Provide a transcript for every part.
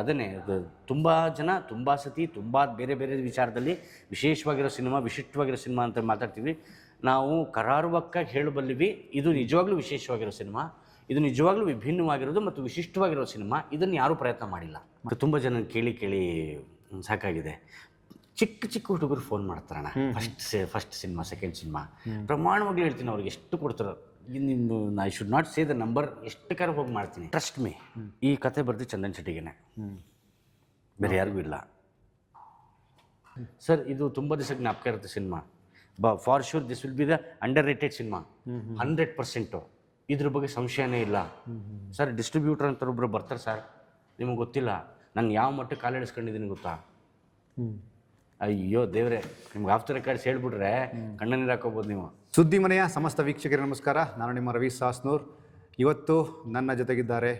ಅದನ್ನೇ ಅದು ತುಂಬ ಜನ ತುಂಬ ಸತಿ ತುಂಬ ಬೇರೆ ಬೇರೆ ವಿಚಾರದಲ್ಲಿ ವಿಶೇಷವಾಗಿರೋ ಸಿನಿಮಾ ವಿಶಿಷ್ಟವಾಗಿರೋ ಸಿನಿಮಾ ಅಂತ ಮಾತಾಡ್ತೀವಿ. ನಾವು ಕರಾರುವಕ್ಕಾಗಿ ಹೇಳಬಲ್ಲಿವಿ ಇದು ನಿಜವಾಗ್ಲೂ ವಿಶೇಷವಾಗಿರೋ ಸಿನಿಮಾ, ಇದು ನಿಜವಾಗ್ಲೂ ವಿಭಿನ್ನವಾಗಿರೋದು ಮತ್ತು ವಿಶಿಷ್ಟವಾಗಿರೋ ಸಿನಿಮಾ. ಇದನ್ನು ಯಾರೂ ಪ್ರಯತ್ನ ಮಾಡಿಲ್ಲ. ತುಂಬ ಜನ ಕೇಳಿ ಕೇಳಿ ಸಾಕಾಗಿದೆ. ಚಿಕ್ಕ ಚಿಕ್ಕ ಹುಡುಗರು ಫೋನ್ ಮಾಡ್ತಾರಣ್ಣ, ಫಸ್ಟ್ ಸಿನಿಮಾ ಸೆಕೆಂಡ್ ಸಿನಿಮಾ ಪ್ರಮಾಣವಾಗ್ಲೂ ಹೇಳ್ತೀನಿ ಅವ್ರಿಗೆ ಎಷ್ಟು ಕೊಡ್ತಾರೋ. ನಿಮ್ಮ I should not say the number, ಎಷ್ಟು ಕಾರ್ ಹೋಗಿ ಮಾಡ್ತೀನಿ. ಟ್ರಸ್ಟ್ ಮೀ, ಈ ಕತೆ ಬರ್ದು ಚಂದನ್ ಶೆಟ್ಟಿಗೆನೆ, ಬೇರೆ ಯಾರಿಗೂ ಇಲ್ಲ ಸರ್. ಇದು ತುಂಬ ದಿವಸಕ್ಕೆ ಜ್ಞಾಪಕ ಇರುತ್ತೆ cinema. For sure this will be the under rated cinema 100%. ಇದ್ರ ಬಗ್ಗೆ ಸಂಶಯನೇ ಇಲ್ಲ ಸರ್. ಡಿಸ್ಟ್ರಿಬ್ಯೂಟರ್ ಅಂತ ಒಬ್ಬರು ಬರ್ತಾರೆ ಸರ್, ನಿಮಗೆ ಗೊತ್ತಿಲ್ಲ ನಾನು ಯಾವ ಮಟ್ಟಕ್ಕೆ ಕಾಲಿಡಿಸ್ಕೊಂಡಿದ್ದೀನಿ ಗೊತ್ತಾ? ಅಯ್ಯೋ ದೇವ್ರೆ, ನಿಮ್ಗೆ ಆಫ್ ದ ರೆಕಾರ್ಡ್ಸ್ ಹೇಳ್ಬಿಟ್ರೆ ಕಣ್ಣ ನೀರು ಹಾಕೋಬೋದು ನೀವು. ಸುದ್ದಿ ಮನೆಯ ಸಮಸ್ತ ವೀಕ್ಷಕರಿಗೆ ನಮಸ್ಕಾರ. ನಾನು ನಿಮ್ಮ ರವಿ ಸಾಸ್ನೂರ್. ಇವತ್ತು ನನ್ನ ಜೊತೆಗಿದ್ದಾರೆ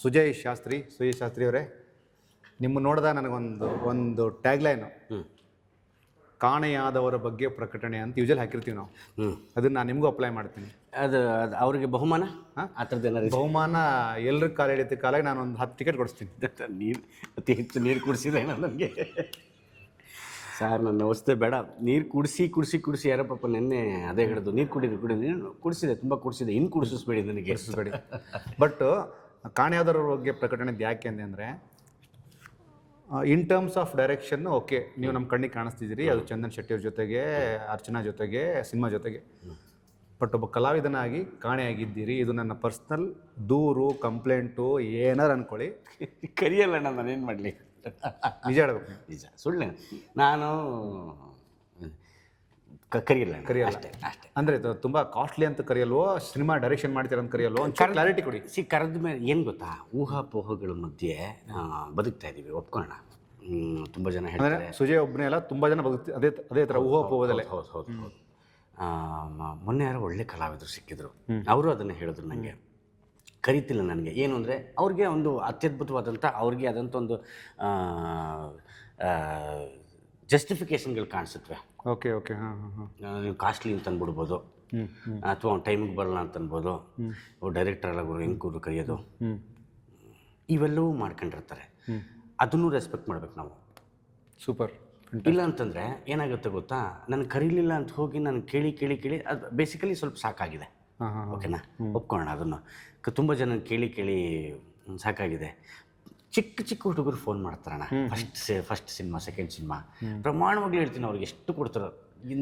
ಸುಜಯ್ ಶಾಸ್ತ್ರಿ ಅವರೇ. ನಿಮ್ಮ ನೋಡಿದ ನನಗೊಂದು ಟ್ಯಾಗ್ಲೈನು, ಕಾಣೆಯಾದವರ ಬಗ್ಗೆ ಪ್ರಕಟಣೆ ಅಂತ ಯೂಶಲ್ ಹಾಕಿರ್ತೀವಿ ನಾವು. ಅದನ್ನು ನಾನು ನಿಮಗೂ ಅಪ್ಲೈ ಮಾಡ್ತೀನಿ. ಅದು ಅವ್ರಿಗೆ ಬಹುಮಾನ ಆ ಥರದ್ದು ಏನಾದ್ರು ಬಹುಮಾನ ಎಲ್ರಿಗೂ ಕಾಲ ಹಿಡಿಯುತ್ತೆ ಕಾಲಾಗಿ ನಾನು ಒಂದು 10 ಟಿಕೆಟ್ ಕೊಡಿಸ್ತೀನಿ. ನೀರು ಅತಿ ಹೆಚ್ಚು ನೀರು ಕುಡಿಸಿದೆ ನನಗೆ ಸರ್. ನನ್ನ ಅವಸ್ಥೆ ಬೇಡ. ನೀರು ಕುಡಿಸಿ ಯಾರೋ ಪಾಪ ನೆನ್ನೆ ಅದೇ ಹಿಡಿದು ನೀರು ಕುಡಿಸಿದೆ, ತುಂಬ ಕುಡಿಸಿದೆ. ಇನ್ನು ಕುಡಿಸ್ಬೇಡಿ ನನಗೆ. ಬಟ್ ಕಾಣೆಯಾದವರ ಬಗ್ಗೆ ಪ್ರಕಟಣೆ ಯಾಕೆ ಅಂದರೆ in terms of direction okay, ನೀವು ನಮ್ಮ ಕಣ್ಣಿಗೆ ಕಾಣಿಸ್ತಿದ್ದೀರಿ, ಅದು ಚಂದನ್ ಶೆಟ್ಟಿ ಅವ್ರ ಜೊತೆಗೆ, ಅರ್ಚನಾ ಜೊತೆಗೆ, ಸಿನಿಮಾ ಜೊತೆಗೆ. ಬಟ್ ಒಬ್ಬ ಕಲಾವಿದನಾಗಿ ಕಾಣೆಯಾಗಿದ್ದೀರಿ. ಇದು ನನ್ನ ಪರ್ಸ್ನಲ್ ದೂರು, ಕಂಪ್ಲೇಂಟು ಏನಾರು ಅಂದ್ಕೊಳ್ಳಿ, ಕರಿಯಲ್ಲ ನಾನೇನು ಮಾಡಲಿ. ನಿಜ ಹೇಳ್ಬೇಕು, ನಿಜ ಸುಳ್ಳು. ನಾನು ಕರಿಯಲ್ಲ ಅಷ್ಟೇ. ಅಂದರೆ ತುಂಬ ಕಾಸ್ಟ್ಲಿ ಅಂತ ಕರೆಯಲ್ವೋ, ಸಿನಿಮಾ ಡೈರೆಕ್ಷನ್ ಮಾಡ್ತೀರ ಅಂತ ಕರೆಯಲ್ವೋ, ಕ್ಲಾರಿಟಿ ಕೊಡಿ. ಕರೆದ ಮೇಲೆ ಏನು ಗೊತ್ತಾ, ಊಹಾಪೋಹಗಳ ಮಧ್ಯೆ ಬದುಕ್ತಾ ಇದ್ದೀವಿ, ಒಪ್ಕೊಳ್ಳೋಣ. ತುಂಬ ಜನ ಹೇಳ್ತಾರೆ ಸುಜಯ್ ಒಬ್ಬನೇ ಅಲ್ಲ, ತುಂಬ ಜನ ಬದುಕ್ತಿ ಅದೇ ಥರ ಊಹಾಪೋಹದಲ್ಲೇ. ಹೌದು. ಮೊನ್ನೆ ಯಾರೋ ಒಳ್ಳೆ ಕಲಾವಿದರು ಸಿಕ್ಕಿದ್ರು, ಅವರು ಅದನ್ನು ಹೇಳಿದ್ರು ನನಗೆ. ಕರೀತಿಲ್ಲ ನನಗೆ, ಏನು ಅಂದರೆ ಅವ್ರಿಗೆ ಒಂದು ಅತ್ಯದ್ಭುತವಾದಂಥ ಅವ್ರಿಗೆ ಆದಂಥ ಒಂದು ಜಸ್ಟಿಫಿಕೇಷನ್ಗಳು ಕಾಣಿಸುತ್ತವೆ. ಓಕೆ. ನೀವು ಕಾಸ್ಟ್ಲಿ ಅಂತ ಅಂದ್ಬಿಡ್ಬೋದು, ಅಥವಾ ಅವ್ನು ಟೈಮಿಗೆ ಬರಲ್ಲ ಅಂತ ಅನ್ಬೋದು. ಡೈರೆಕ್ಟರ್ ಎಲ್ಲ ಹೆಂಗೆ ಕರೆಯೋದು, ಇವೆಲ್ಲವೂ ಮಾಡ್ಕೊಂಡಿರ್ತಾರೆ. ಅದನ್ನು ರೆಸ್ಪೆಕ್ಟ್ ಮಾಡ್ಬೇಕು ನಾವು. ಸೂಪರ್. ಇಲ್ಲ ಅಂತಂದರೆ ಏನಾಗುತ್ತೆ ಗೊತ್ತಾ, ನನಗೆ ಕರೀಲಿಲ್ಲ ಅಂತ ಹೋಗಿ ನಾನು ಕೇಳಿ ಅದು ಬೇಸಿಕಲಿ ಸ್ವಲ್ಪ ಸಾಕಾಗಿದೆ. ಓಕೆನಾ, ಒಪ್ಕೊಳ್ಳೋಣ ಅದನ್ನು. ತುಂಬ ಜನ ಕೇಳಿ ಸಾಕಾಗಿದೆ. ಚಿಕ್ಕ ಹುಡುಗರು ಫೋನ್ ಮಾಡ್ತಾರಣ್ಣ, ಫಸ್ಟ್ ಸಿನಿಮಾ ಸೆಕೆಂಡ್ ಸಿನಿಮಾ ಪ್ರಮಾಣವಾಗ್ಲೂ ಹೇಳ್ತೀನಿ ಅವ್ರಿಗೆ ಎಷ್ಟು ಕೊಡ್ತಾರೋ.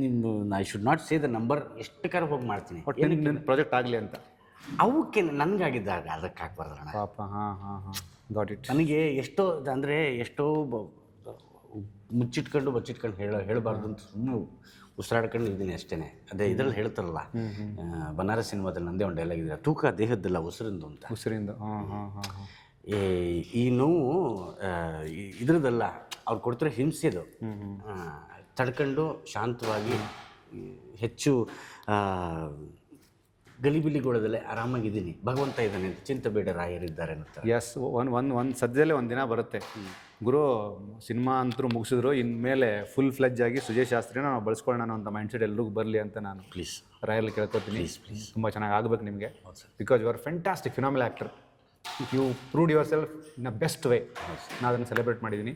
ನಿಮ್ಮ I should not say the number, ಎಷ್ಟು ಕಾರ್ ಹೋಗಿ ಮಾಡ್ತೀನಿ. ಪ್ರಾಜೆಕ್ಟ್ ಆಗಲಿ ಅಂತ ಅವಕ್ಕೆ ನನಗಾಗಿದ್ದಾಗ ಅದಕ್ಕೆ ಹಾಕ್ಬಾರ್ದಣ್ಣ. Got it. ನನಗೆ ಎಷ್ಟೋ ಅಂದರೆ ಮುಚ್ಚಿಟ್ಕೊಂಡು ಹೇಳಬಾರ್ದು ಅಂತ ಸುಮ್ಮನೆ ಉಸಿರಾಡ್ಕೊಂಡು ಇದ್ದೀನಿ ಅಷ್ಟೇ. ಅದೇ ಇದರಲ್ಲಿ ಹೇಳ್ತಾರಲ್ಲ, ಬನಾರಸ್ ಸಿನಿಮಾದಲ್ಲಿ ನಂದೇ ಒಂದು ಡೈಲಾಗ್ ಇದೆ, ತೂಕ ದೇಹದ್ದಲ್ಲ ಉಸಿರಿಂದು ಅಂತ. ಉಸಿರಿಂದ ಈ ನೋವು ಇದ್ರದ್ದಲ್ಲ, ಅವ್ರು ಕೊಡ್ತಿರೋ ಹಿಂಸೆದು ತಡ್ಕೊಂಡು ಶಾಂತವಾಗಿ ಹೆಚ್ಚು ಗಲಿಬಿಲಿಗೊಳ್ಳದಲ್ಲೇ ಆರಾಮಾಗಿದ್ದೀನಿ. ಭಗವಂತ ಇದ್ದಾನೆ, ಚಿಂತೆ ಬೇಡ, ರಾಯರಿದ್ದಾರೆ ಅಂತ. ಎಸ್, ಒಂದು ಸದ್ಯದಲ್ಲೇ ಒಂದು ದಿನ ಬರುತ್ತೆ ಗುರು, ಸಿನಿಮಾ ಅಂತೂ ಮುಗಿಸಿದ್ರು, ಇನ್ಮೇಲೆ ಫುಲ್ ಫ್ಲೆಜ್ ಆಗಿ ಸುಜಯ್ ಶಾಸ್ತ್ರಿನ ನಾವು ಬಳಸ್ಕೊಳ್ಳೋಣ ಅಂತ ಮೈಂಡ್ಸೆಟ್ ಎಲ್ರಿಗೂ ಬರಲಿ ಅಂತ ನಾನು ಪ್ಲೀಸ್ ರಾಯಲ್ಲಿ ಕೇಳ್ಕೊತೀನಿ. ತುಂಬ ಚೆನ್ನಾಗಿ ಆಗಬೇಕು ನಿಮಗೆ, because you are fantastic phenomenal actor. You proved yourself in a best way. ನಾನು ಅದನ್ನು ಸೆಲೆಬ್ರೇಟ್ ಮಾಡಿದ್ದೀನಿ.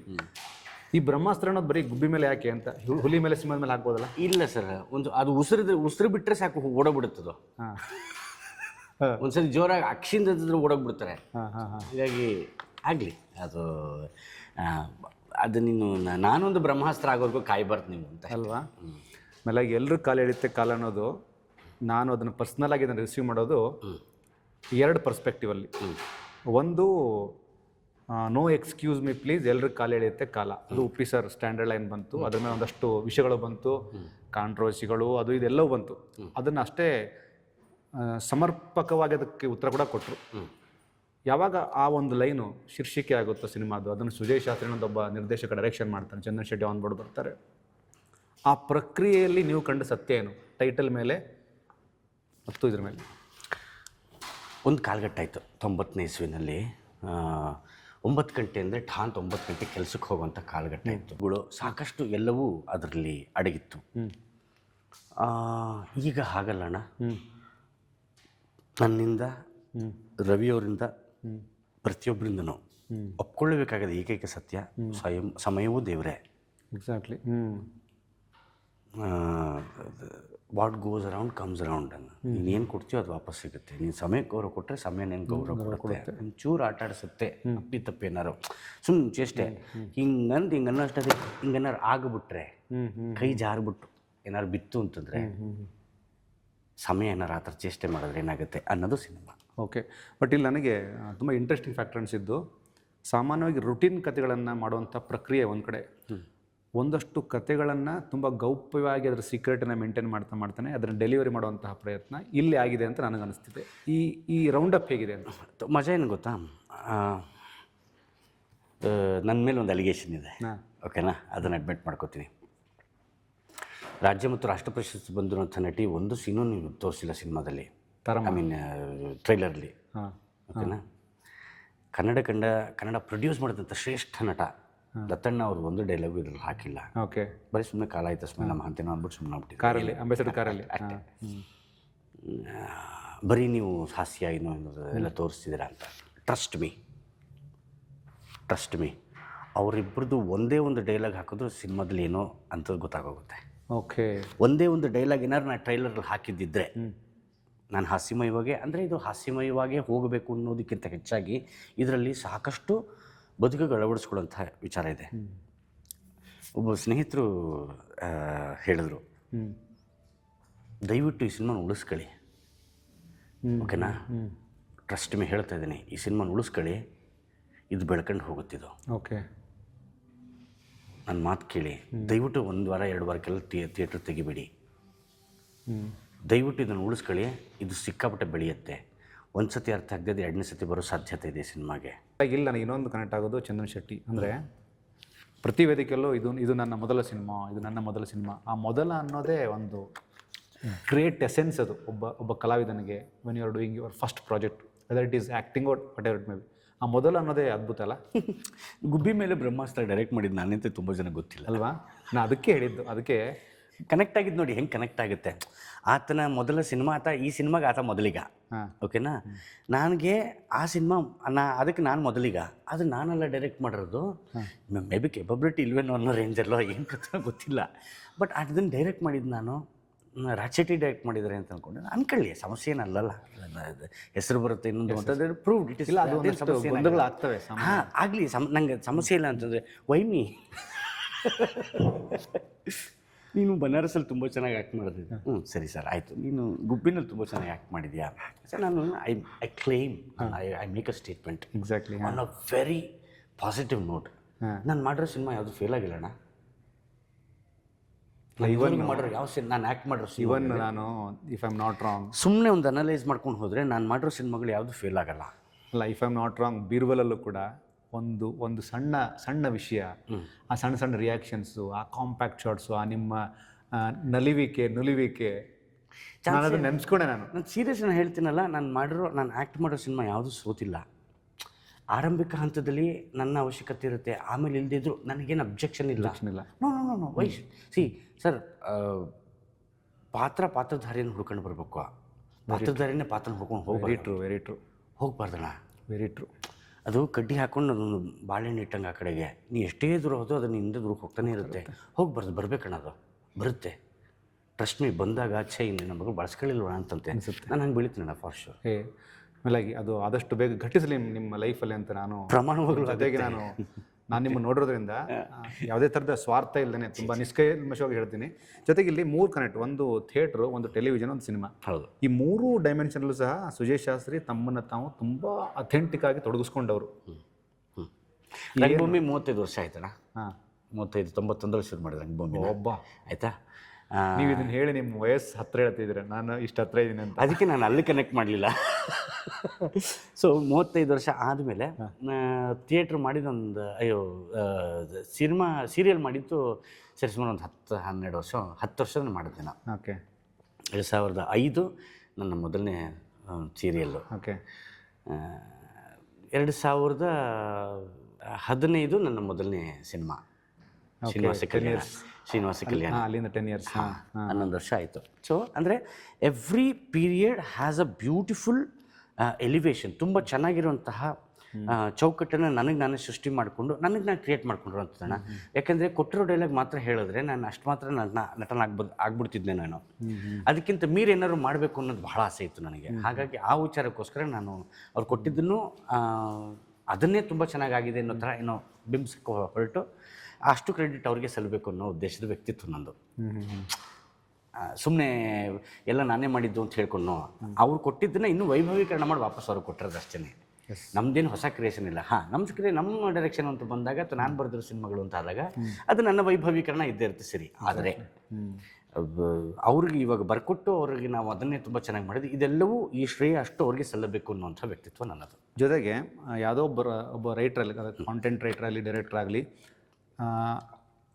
ಈ ಬ್ರಹ್ಮಾಸ್ತ್ರ ಅನ್ನೋದು ಬರೀ ಗುಬ್ಬಿ ಮೇಲೆ ಯಾಕೆ ಅಂತ, ಹುಲಿ ಮೇಲೆ ಸಿಂಹದ ಮೇಲೆ ಹಾಕ್ಬೋದಲ್ಲ? ಇಲ್ಲ ಸರ್, ಒಂದು ಅದು ಉಸಿರು ಬಿಟ್ಟರೆ ಸಾಕು, ಓಡೋಗ್ಬಿಡುತ್ತದು. ಒಂದ್ಸರಿ ಜೋರಾಗಿ ಅಕ್ಷಿಂದ ಓಡೋಗ್ಬಿಡ್ತಾರೆ. ಹೀಗಾಗಿ ಆಗಲಿ ಅದು ನೀನು ನಾನೊಂದು ಬ್ರಹ್ಮಾಸ್ತ್ರ ಆಗೋರ್ಗೂ ಕಾಯ್ಬಾರ್ದು ನೀವು ಅಂತ ಅಲ್ವಾ? ಆಮೇಲೆ ಎಲ್ಲರೂ ಕಾಲು ಎಳಿತೆ ಕಾಲ ಅನ್ನೋದು, ನಾನು ಅದನ್ನು ಪರ್ಸ್ನಲಾಗಿ ಅದನ್ನು ರಿಸೀವ್ ಮಾಡೋದು 2 ಪರ್ಸ್ಪೆಕ್ಟಿವಲ್ಲಿ. ಒಂದು, ನೋ ಎಕ್ಸ್ಕ್ಯೂಸ್ ಮೀ ಪ್ಲೀಸ್, ಎಲ್ಲರೂ ಕಾಲು ಎಳೆಯುತ್ತೆ ಕಾಲ. ಅದು ಉಪ್ಪಿ ಸರ್ ಸ್ಟ್ಯಾಂಡರ್ಡ್ ಲೈನ್ ಬಂತು, ಅದ್ರ ಮೇಲೆ ಒಂದಷ್ಟು ವಿಷಯಗಳು ಬಂತು, ಕಾಂಟ್ರವರ್ಸಿಗಳು ಅದು ಇದೆಲ್ಲವೂ ಬಂತು. ಅದನ್ನು ಅಷ್ಟೇ ಸಮರ್ಪಕವಾಗಿ ಅದಕ್ಕೆ ಉತ್ತರ ಕೂಡ ಕೊಟ್ಟರು. ಯಾವಾಗ ಆ ಒಂದು ಲೈನು ಶೀರ್ಷಿಕೆ ಆಗುತ್ತೋ ಸಿನಿಮಾದು, ಅದನ್ನು ಸುಜಯ್ ಶಾಸ್ತ್ರಿ ಅನ್ನೋದು ಒಬ್ಬ ನಿರ್ದೇಶಕ ಡೈರೆಕ್ಷನ್ ಮಾಡ್ತಾನೆ, ಚಂದನ್ ಶೆಟ್ಟಿ ಆನ್ ಬೋರ್ಡ್ ಬರ್ತಾರೆ. ಆ ಪ್ರಕ್ರಿಯೆಯಲ್ಲಿ ನೀವು ಕಂಡ ಸತ್ಯ ಏನು, ಟೈಟಲ್ ಮೇಲೆ ಮತ್ತು ಇದ್ರ ಮೇಲೆ? ಒಂದು ಕಾಲಘಟ್ಟಾಯಿತು 90ನೇ ಇಸ್ವಿನಲ್ಲಿ. 9 ಗಂಟೆ ಅಂದರೆ ಠಾಂತ್ 9 ಗಂಟೆ ಕೆಲಸಕ್ಕೆ ಹೋಗುವಂಥ ಕಾಲಘಟ್ಟ ಇತ್ತು. ಸಾಕಷ್ಟು ಎಲ್ಲವೂ ಅದರಲ್ಲಿ ಅಡಗಿತ್ತು. ಈಗ ಹಾಗಲ್ಲಣ್ಣ. ನನ್ನಿಂದ, ರವಿಯವರಿಂದ, ಪ್ರತಿಯೊಬ್ಬರಿಂದನೂ ಒಪ್ಕೊಳ್ಳಬೇಕಾಗಿದೆ ಏಕೈಕ ಸತ್ಯ, ಸಮಯವೂ ದೇವರೇ. Exactly. What goes around comes around ಅನ್ನು ನೀನೇನು ಕೊಡ್ತೀಯೋ ಅದು ವಾಪಸ್ ಸಿಗುತ್ತೆ. ನೀನು ಸಮಯಕ್ಕೆ ಗೌರವ ಕೊಟ್ಟರೆ ಸಮಯ ನೀನು ಗೌರವ ಕೊಡುತ್ತೆ. ಒಂಚೂರು ಆಟ ಆಡಿಸುತ್ತೆ ಅಪ್ಪಿ ತಪ್ಪೇನಾರು ಸುಮ್ಮನೆ ಚೇಷ್ಟೆ ಹಿಂಗಂದು ಅನ್ನೋಷ್ಟೇ ಹಿಂಗೇನಾರು ಆಗಿಬಿಟ್ರೆ, ಕೈ ಜಾರ್ಬಿಟ್ಟು ಏನಾರು ಬಿತ್ತು ಅಂತಂದರೆ ಸಮಯ ಏನಾರು ಆ ಥರ ಚೇಷ್ಟೆ ಮಾಡಿದ್ರೆ ಏನಾಗುತ್ತೆ ಅನ್ನೋದು ಸಿನಿಮಾ. ಓಕೆ. ಬಟ್ ಇಲ್ಲಿ ನನಗೆ ತುಂಬ ಇಂಟ್ರೆಸ್ಟಿಂಗ್ ಫ್ಯಾಕ್ಟರ್ ಅನಿಸಿದ್ದು, ಸಾಮಾನ್ಯವಾಗಿ ರುಟೀನ್ ಕಥೆಗಳನ್ನು ಮಾಡುವಂಥ ಪ್ರಕ್ರಿಯೆ ಒಂದು ಕಡೆ, ಒಂದಷ್ಟು ಕಥೆಗಳನ್ನು ತುಂಬ ಗೌಪ್ಯವಾಗಿ ಅದರ ಸೀಕ್ರೆಟನ್ನು ಮೇಂಟೈನ್ ಮಾಡ್ತಾನೆ ಅದನ್ನು ಡೆಲಿವರಿ ಮಾಡುವಂತಹ ಪ್ರಯತ್ನ ಇಲ್ಲಿ ಆಗಿದೆ ಅಂತ ನನಗನ್ನಿಸ್ತಿದೆ. ಈ ರೌಂಡಪ್ ಹೇಗಿದೆ ಅಂತ ಮಜಾ ಏನು ಗೊತ್ತಾ, ನನ್ನ ಮೇಲೆ ಒಂದು ಅಲಿಗೇಷನ್ ಇದೆ, ಓಕೆನಾ, ಅದನ್ನು ಅಡ್ಮಿಟ್ ಮಾಡ್ಕೋತೀನಿ. ರಾಜ್ಯ ಮತ್ತು ರಾಷ್ಟ್ರ ಪ್ರಶಸ್ತಿ ಬಂದಿರುವಂಥ ನಟಿ ಒಂದು ಸೀನು ನೀವು ತೋರಿಸಿಲ್ಲ ಸಿನಿಮಾದಲ್ಲಿ, ಐ ಮೀನ್ ಟ್ರೈಲರ್ಲಿ, ಓಕೆನಾ. ಕನ್ನಡ ಪ್ರೊಡ್ಯೂಸ್ ಮಾಡಿದಂಥ ಶ್ರೇಷ್ಠ ನಟ ದತ್ತಣ್ಣ ಅವರು ಒಂದು ಡೈಲಾಗು ಇದ್ರಲ್ಲಿ ಹಾಕಿಲ್ಲ. ಓಕೆ. ಬರೀ ಸುಮ್ಮನೆ ಕಾಲ ಆಯ್ತು ಸ್ಮೆಲ್ ನಮ್ಮ ಅಂತೀನೋ ಅಂದ್ಬಿಟ್ಟು ಸುಮ್ಮನೆ ಆಗ್ಬಿಟ್ಟಿದೆ ಕಾರಲ್ಲಿ, ಅಂಬಾಸಿಡರ್ ಕಾರಲ್ಲಿ ಅಷ್ಟೇ. ಬರೀ ನೀವು ಹಾಸ್ಯ ಏನೋ ಎಲ್ಲ ತೋರಿಸ್ತಿದ್ದೀರಾ ಅಂತ. ಟ್ರಸ್ಟ್ ಮೀ ಅವರಿಬ್ಬರದು ಒಂದೇ ಒಂದು ಡೈಲಾಗ್ ಹಾಕಿದ್ರು ಸಿನಿಮಾದಲ್ಲಿ ಏನೋ ಅಂಥದ್ದು ಗೊತ್ತಾಗೋಗುತ್ತೆ. ಓಕೆ. ಒಂದೇ ಒಂದು ಡೈಲಾಗ್ ಏನಾದ್ರು ನಾನು ಟ್ರೈಲರಲ್ಲಿ ಹಾಕಿದ್ದಿದ್ರೆ ನಾನು ಹಾಸ್ಯಮಯವಾಗೇ, ಅಂದರೆ ಇದು ಹಾಸ್ಯಮಯವಾಗೇ ಹೋಗಬೇಕು ಅನ್ನೋದಕ್ಕಿಂತ ಹೆಚ್ಚಾಗಿ ಇದರಲ್ಲಿ ಸಾಕಷ್ಟು ಬದುಕಿಗೆ ಅಳವಡಿಸ್ಕೊಳ್ಳೋಂಥ ವಿಚಾರ ಇದೆ. ಒಬ್ಬ ಸ್ನೇಹಿತರು ಹೇಳಿದ್ರು, ದಯವಿಟ್ಟು ಈ ಸಿನಿಮಾನ ಉಳಿಸ್ಕೊಳ್ಳಿ, ಓಕೆನಾ, ಟ್ರಸ್ಟ್ ಮೇ ಹೇಳ್ತಾ ಇದ್ದೀನಿ, ಈ ಸಿನಿಮಾನ ಉಳಿಸ್ಕೊಳ್ಳಿ, ಇದು ಬೆಳ್ಕೊಂಡು ಹೋಗುತ್ತಿದ್ದು. ಓಕೆ. ನನ್ನ ಮಾತು ಕೇಳಿ, ದಯವಿಟ್ಟು 1 ವಾರ 2 ವಾರಕ್ಕೆಲ್ಲ ಥಿಯೇಟ್ರ್ ತೆಗಿಬೇಡಿ, ದಯವಿಟ್ಟು ಇದನ್ನು ಉಳಿಸ್ಕೊಳ್ಳಿ, ಇದು ಸಿಕ್ಕಾಪಟ್ಟೆ ಬೆಳೆಯುತ್ತೆ. ಒಂದು ಸತಿ ಅರ್ಥ ಆಗದೆ 2ನೇ ಸತಿ ಬರೋ ಸಾಧ್ಯತೆ ಇದೆ ಸಿನಿಮಾಗೆ. ಇಲ್ಲಿ ನನಗೆ ಇನ್ನೊಂದು ಕನೆಕ್ಟ್ ಆಗೋದು ಚಂದನ್ ಶೆಟ್ಟಿ. ಅಂದರೆ ಪ್ರತಿ ವೇದಿಕೆಯಲ್ಲೂ ಇದು ನನ್ನ ಮೊದಲ ಸಿನಿಮಾ, ಆ ಮೊದಲ ಅನ್ನೋದೇ ಒಂದು ಗ್ರೇಟ್ ಎಸೆನ್ಸ್. ಅದು ಒಬ್ಬ ಕಲಾವಿದನಿಗೆ when you are doing your first project, whether it is acting out whatever it may be, ಆ ಮೊದಲು ಅನ್ನೋದೇ ಅದ್ಭುತ ಅಲ್ಲ. ಗುಬ್ಬಿ ಮೇಲೆ ಬ್ರಹ್ಮಾಸ್ತ್ರ ಡೈರೆಕ್ಟ್ ಮಾಡಿದ್ದು ನಾನಂತೆ ತುಂಬ ಜನ ಗೊತ್ತಿಲ್ಲ ಅಲ್ವಾ. ನಾನು ಅದಕ್ಕೆ ಹೇಳಿದ್ದು, ಅದಕ್ಕೆ ಕನೆಕ್ಟ್ ಆಗಿದ್ದು ನೋಡಿ ಹೆಂಗೆ ಕನೆಕ್ಟ್ ಆಗುತ್ತೆ. ಆತನ ಮೊದಲ ಸಿನಿಮಾ, ಈ ಸಿನಿಮಾಗೆ ಆತ ಮೊದಲಿಗ, ಓಕೆನಾ. ನನಗೆ ಆ ಸಿನಿಮಾ ಅದಕ್ಕೆ ನಾನು ಮೊದಲಿಗ, ಅದು ನಾನೆಲ್ಲ ಡೈರೆಕ್ಟ್ ಮಾಡಿರೋದು. ಮೇ ಬಿ ಕೆಪಬಿಲಿಟಿ ಇಲ್ವೇನೋ ಅನ್ನೋ ರೇಂಜಲ್ಲೋ ಏನು ಗೊತ್ತಿಲ್ಲ. ಬಟ್ ಅದನ್ನು ಡೈರೆಕ್ಟ್ ಮಾಡಿದ್ದು ನಾನು ರಾಜಶೆಟ್ಟಿ ಡೈರೆಕ್ಟ್ ಮಾಡಿದ್ದಾರೆ ಅಂತ ಅಂದ್ಕೊಂಡೆ. ಅನ್ಕೊಳ್ಳಿ, ಸಮಸ್ಯೆ ಏನಲ್ಲ, ಹೆಸರು ಬರುತ್ತೆ ಇನ್ನೊಂದು ಅಂತಂದರೆ ಪ್ರೂವ್ಡ್ ಇಟ್ ಇಸ್. ಆಗ್ತವೆ. ಹಾಂ, ಆಗಲಿ, ನಂಗೆ ಸಮಸ್ಯೆ ಇಲ್ಲ ಅಂತಂದರೆ ವೈಮಿ ನೀನು ಬನಾರಸಲ್ಲಿ ತುಂಬ ಚೆನ್ನಾಗಿ ಆ್ಯಕ್ಟ್ ಮಾಡಿದ್ದೆ. ಸರಿ ಸರ್, ಆಯಿತು. ನೀನು ಗುಬ್ಬಿನಲ್ಲಿ ತುಂಬ ಚೆನ್ನಾಗಿ ಆ್ಯಕ್ಟ್ ಮಾಡಿದ್ಯಾ ಸರ್. ನಾನು I claim, I make a statement exactly on a very positive note. ನಾನು ಮಾಡಿರೋ ಸಿನಿಮಾ ಯಾವುದು ಫೇಲ್ ಆಗಿಲ್ಲಣ್ಣ. ಮಾಡಿರೋ ಯಾವ ನಾನು ಆ್ಯಕ್ಟ್ ಮಾಡಿರೋ ಇವನ್ ನಾನು if I am not wrong, ಸುಮ್ಮನೆ ಒಂದು ಅನಲೈಸ್ ಮಾಡ್ಕೊಂಡು ಹೋದರೆ ನಾನು ಮಾಡಿರೋ ಸಿನಿಮಾಗಳು ಯಾವುದು ಫೇಲ್ ಆಗಲ್ಲ. ಅಲ್ಲ, if I am not wrong, ಬೀರ್ಬಲಲ್ಲೂ ಕೂಡ ಒಂದು ಸಣ್ಣ ವಿಷಯ, ಆ ಸಣ್ಣ ರಿಯಾಕ್ಷನ್ಸು, ಆ ಕಾಂಪ್ಯಾಕ್ಟ್ ಶಾಟ್ಸು, ಆ ನಿಮ್ಮ ನಲಿವಿಕೆ ನಾನು ಅದನ್ನು ನೆನೆಸ್ಕೊಂಡೆ. ನಾನು ಸೀರಿಯಸ್ ಹೇಳ್ತೀನಲ್ಲ, ನಾನು ಆ್ಯಕ್ಟ್ ಮಾಡೋ ಸಿನಿಮಾ ಯಾವುದೂ ಸೋತಿಲ್ಲ. ಆರಂಭಿಕ ಹಂತದಲ್ಲಿ ನನ್ನ ಅವಶ್ಯಕತೆ ಇರುತ್ತೆ, ಆಮೇಲೆ ಇಲ್ದಿದ್ರು ನನಗೇನು ಅಬ್ಜೆಕ್ಷನ್ ಇಲ್ಲ. ನೋ ವೈ ಸರ್, ಪಾತ್ರಧಾರಿಯನ್ನು ಹುಡ್ಕೊಂಡು ಬರಬೇಕು, ಪಾತ್ರಧಾರಿನೇ ಪಾತ್ರನ ಹುಡ್ಕೊಂಡು ಹೋಗ್ಬಾರ್ದು. ವೆರಿ ಟ್ರೂ ಹೋಗ್ಬಾರ್ದಣ್ಣ, ವೆರಿ ಟ್ರೂ. ಅದು ಕಡ್ಡಿ ಹಾಕ್ಕೊಂಡು ಅದೊಂದು ಬಾಳೆಹಣ್ಣು ಇಟ್ಟಂಗೆ ಆ ಕಡೆಗೆ ನೀ ಎಷ್ಟೇ ದೂರ ಹೋದೋ ಅದನ್ನು ಹಿಂದೆ ದೂರ ಹೋಗ್ತಾನೆ ಇರುತ್ತೆ. ಹೋಗ್ಬಾರ್ದು, ಬರಬೇಕಣ್ಣ, ಅದು ಬರುತ್ತೆ. ಟ್ರಸ್ಟ್ ಮೀ, ಬಂದಾಗ ಇನ್ನು ನಮ್ಮ ಮಗಳು ಬಳಸ್ಕೊಳ್ಳಿಲ್ವ ಅಂತಂತೆ ಅನಿಸುತ್ತೆ. ನಾನು ಹಂಗೆ ಬೆಳಿತೀನಣ್ಣ ಫಾರ್ ಶೋರ್. ಮೇಲಾಗಿ ಅದು ಆದಷ್ಟು ಬೇಗ ಘಟಿಸಲಿ ನಿಮ್ಮ ಲೈಫಲ್ಲಿ ಅಂತ ನಾನು ಪ್ರಮಾಣವಾಗಲು ಜೊತೆಗೆ ನಾನು ನಿಮ್ಮನ್ನು ನೋಡೋದ್ರಿಂದ ಯಾವುದೇ ಥರದ ಸ್ವಾರ್ಥ ಇಲ್ಲದೇ ತುಂಬ ನಿಷ್ಕಲ್ಮಶವಾಗಿ ಹೇಳ್ತೀನಿ. ಜೊತೆಗೆ ಇಲ್ಲಿ 3 ಕನೆಕ್ಟ್, ಒಂದು ಥಿಯೇಟ್ರು, ಒಂದು ಟೆಲಿವಿಷನ್, ಒಂದು ಸಿನಿಮಾ. ಹೌದು. ಈ 3 ಡೈಮೆನ್ಷನಲ್ಲೂ ಸಹ ಸುಜೇಶ್ ಶಾಸ್ತ್ರಿ ತಮ್ಮನ್ನು ತಾವು ತುಂಬ ಅಥೆಂಟಿಕ್ ಆಗಿ ತೊಡಗಿಸ್ಕೊಂಡವರು. ರಂಗಭೂಮಿ 35 ವರ್ಷ ಆಯ್ತಣ್ಣ. 91 ಶುರು ಮಾಡಿದೆ ರಂಗಭೂಮಿ. ಒಬ್ಬ ಆಯಿತಾ, ನೀವು ಇದನ್ನು ಹೇಳಿ ನಿಮ್ಮ ವಯಸ್ಸು ಹತ್ತಿರ ಹೇಳ್ತಿದ್ದೀರ, ನಾನು ಇಷ್ಟು ಹತ್ತಿರ ಇದ್ದೀನಿ ಅಂತ. ಅದಕ್ಕೆ ನಾನು ಅಲ್ಲಿ ಕನೆಕ್ಟ್ ಮಾಡಲಿಲ್ಲ. ಸೊ 35 ವರ್ಷ ಆದಮೇಲೆ ಥಿಯೇಟ್ರ್ ಮಾಡಿದೊಂದು ಸೀರಿಯಲ್ ಮಾಡಿದ್ದು ಸರಿ ಸುಮಾರು ಒಂದು 10 ವರ್ಷ ಮಾಡಿದ್ದೆ ನಾನು. ಓಕೆ. 2005 ನನ್ನ ಮೊದಲನೇ ಸೀರಿಯಲ್ಲು. ಓಕೆ. 2015 ನನ್ನ ಮೊದಲನೇ ಸಿನಿಮಾ ಶ್ರೀನಿವಾಸ ಕಲ್ಯಾಣ. ಅಲ್ಲಿಂದ 10 ಇಯರ್ಸ್, 11 ವರ್ಷ ಆಯಿತು. ಸೊ ಅಂದರೆ every period has a beautiful elevation. ತುಂಬ ಚೆನ್ನಾಗಿರುವಂತಹ ಚೌಕಟ್ಟನ್ನು ನನಗೆ ನಾನೇ ಸೃಷ್ಟಿ ಮಾಡಿಕೊಂಡು ನನಗೆ ನಾನು ಕ್ರಿಯೇಟ್ ಮಾಡ್ಕೊಂಡಿರೋಂಥದ್ದಣ್ಣ. ಯಾಕೆಂದರೆ ಕೊಟ್ಟಿರೋ ಡೈಲಾಗ್ ಮಾತ್ರ ಹೇಳಿದ್ರೆ ನಾನು ಅಷ್ಟು ಮಾತ್ರ ನಟನ ಆಗ್ಬಿಡ್ತಿದ್ದೆ ನಾನು. ಅದಕ್ಕಿಂತ ಮೀರಿ ಏನಾದ್ರು ಮಾಡಬೇಕು ಅನ್ನೋದು ಬಹಳ ಆಸೆ ಇತ್ತು ನನಗೆ. ಹಾಗಾಗಿ ಆ ವಿಚಾರಕ್ಕೋಸ್ಕರ ನಾನು ಅವ್ರು ಕೊಟ್ಟಿದ್ದನ್ನು ಅದನ್ನೇ ತುಂಬ ಚೆನ್ನಾಗಾಗಿದೆ ಅನ್ನೋ ಥರ ಏನೋ ಬಿಂಬಿಸಕ್ಕೆ ಹೊರಟು ಅಷ್ಟು ಕ್ರೆಡಿಟ್ ಅವ್ರಿಗೆ ಸಲ್ಲಬೇಕು ಅನ್ನೋ ಉದ್ದೇಶದ ವ್ಯಕ್ತಿತ್ವ ನಂದು. ಸುಮ್ಮನೆ ಎಲ್ಲ ನಾನೇ ಮಾಡಿದ್ದು ಅಂತ ಹೇಳ್ಕೊಂಡು ಅವ್ರು ಕೊಟ್ಟಿದ್ದನ್ನು ಇನ್ನೂ ವೈಭವೀಕರಣ ಮಾಡಿ ವಾಪಸ್ ಅವ್ರಿಗೆ ಕೊಟ್ಟಿರೋದು ಅಷ್ಟೇ. ನಮ್ಮದೇನು ಹೊಸ ಕ್ರಿಯೇಷನ್ ಇಲ್ಲ. ನಮ್ಮ ಡೈರೆಕ್ಷನ್ ಅಂತ ಬಂದಾಗ ಅಥವಾ ನಾನು ಬರೆದಿರೋ ಸಿನಿಮಾಗಳು ಅಂತ ಆದಾಗ ಅದು ನನ್ನ ವೈಭವೀಕರಣ ಇದ್ದೇ ಇರುತ್ತೆ ಸರಿ. ಆದರೆ ಅವ್ರಿಗೆ ಇವಾಗ ಬರ್ಕೊಟ್ಟು ಅವ್ರಿಗೆ ನಾವು ಅದನ್ನೇ ತುಂಬ ಚೆನ್ನಾಗಿ ಮಾಡಿದ್ವಿ. ಇದೆಲ್ಲವೂ ಈ ಶ್ರೇಯ ಅಷ್ಟು ಅವ್ರಿಗೆ ಸಲ್ಲಬೇಕು ಅನ್ನೋಂಥ ವ್ಯಕ್ತಿತ್ವ ನನ್ನದು. ಜೊತೆಗೆ ಯಾವುದೋ ಒಬ್ಬ ರೈಟ್ರಲ್ಲಿ, ಕಾಂಟೆಂಟ್ ರೈಟರ್ ಆಗಲಿ ಡೈರೆಕ್ಟರ್ ಆಗಲಿ,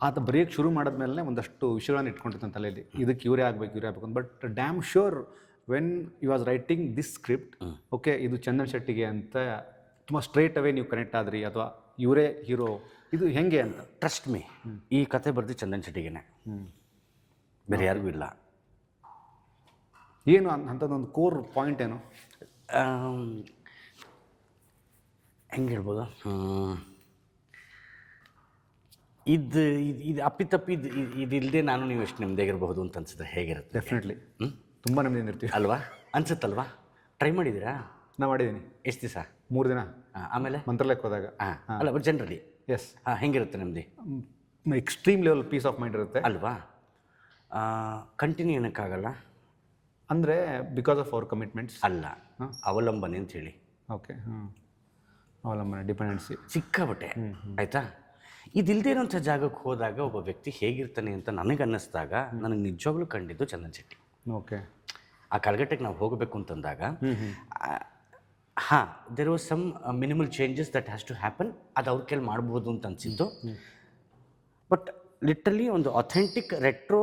ಆತ ಬರೆಯೋಕ್ಕೆ ಶುರು ಮಾಡಿದ್ಮೇಲೆ ಒಂದಷ್ಟು ವಿಷಯಗಳನ್ನು ಇಟ್ಕೊಂಡಿರ್ತಾನೆ ತಲೆಯಲ್ಲಿ, ಇದಕ್ಕೆ ಇವರೇ ಆಗಬೇಕು ಅಂತ. But damn sure when you was writing this script, okay ಇದು ಚಂದನ್ ಶೆಟ್ಟಿಗೆ ಅಂತ ತುಂಬ ಸ್ಟ್ರೇಟ್ ಅವೇ ನೀವು ಕನೆಕ್ಟ್ ಆದ್ರಿ, ಅಥವಾ ಇವರೇ ಹೀರೋ, ಇದು ಹೆಂಗೆ ಅಂತ? ಟ್ರಸ್ಟ್ ಮೀ, ಈ ಕತೆ ಬರೆದು ಚಂದನ್ ಶೆಟ್ಟಿಗೆನೆ, ಬೇರೆ ಯಾರಿಗೂ ಇಲ್ಲ. ಏನು ಅಂಥದ್ದೊಂದು ಕೋರ್ ಪಾಯಿಂಟ್ ಏನು? ಹೆಂಗೆ ಹೇಳ್ಬೋದು, ಇದು ಅಪ್ಪಿತಪ್ಪಿ ಇದಿಲ್ಲದೆ ನಾನು ನೀವು ಎಷ್ಟು ನೆಮ್ಮದಿಯಾಗಿರ್ಬಹುದು ಅಂತ ಅನ್ಸಿದ್ರೆ ಹೇಗಿರುತ್ತೆ? ಡೆಫಿನೆಟ್ಲಿ ತುಂಬ ನೆಮ್ಮದಿಯಿಂದ ಇರ್ತೀವಿ ಅಲ್ವಾ? ಅನ್ಸುತ್ತಲ್ವಾ? ಟ್ರೈ ಮಾಡಿದ್ದೀರಾ? ನಾನು ಮಾಡಿದ್ದೀನಿ. ಎಷ್ಟು ದಿವಸ? 3 ದಿನ. ಆಮೇಲೆ ಮಂತ್ರಾಲಯಕ್ಕೆ ಹೋದಾಗ. ಅಲ್ಲ ಬಟ್ ಜನರಲಿ ಎಸ್. ಹೆಂಗಿರುತ್ತೆ ನೆಮ್ಮದಿ? Extreme level peace of mind ಇರುತ್ತೆ ಅಲ್ವಾ? ಕಂಟಿನ್ಯೂ ಏನಕ್ಕಾಗಲ್ಲ ಅಂದರೆ ಬಿಕಾಸ್ ಆಫ್ ಅವರ್ ಕಮಿಟ್ಮೆಂಟ್ಸ್ ಅಲ್ಲ, ಅವಲಂಬನೆ ಅಂತ ಹೇಳಿ. ಓಕೆ, ಅವಲಂಬನೆ, ಡಿಪೆಂಡೆನ್ಸಿ ಸಿಕ್ಕಾಬಟ್ಟೆ. ಆಯಿತಾ? ಇದಿಲ್ಲದೆ ಇರೋಂಥ ಜಾಗಕ್ಕೆ ಹೋದಾಗ ಒಬ್ಬ ವ್ಯಕ್ತಿ ಹೇಗಿರ್ತಾನೆ ಅಂತ ನನಗೆ ಅನ್ನಿಸ್ದಾಗ ನನಗೆ ನಿಜವಾಗ್ಲೂ ಕಂಡಿದ್ದು ಚಂದನ್ ಶೆಟ್ಟಿ. ಓಕೆ, ಆ ಕಾಲಘಟ್ಟಕ್ಕೆ ನಾವು ಹೋಗಬೇಕು ಅಂತಂದಾಗ there was some minimal changes that has to happen. ಅದು ಅವ್ರ ಕೈಲಿ ಮಾಡ್ಬೋದು ಅಂತ ಅನಿಸಿದ್ದು. ಬಟ್ ಲಿಟ್ರಲಿ ಒಂದು ಅಥೆಂಟಿಕ್ ರೆಟ್ರೋ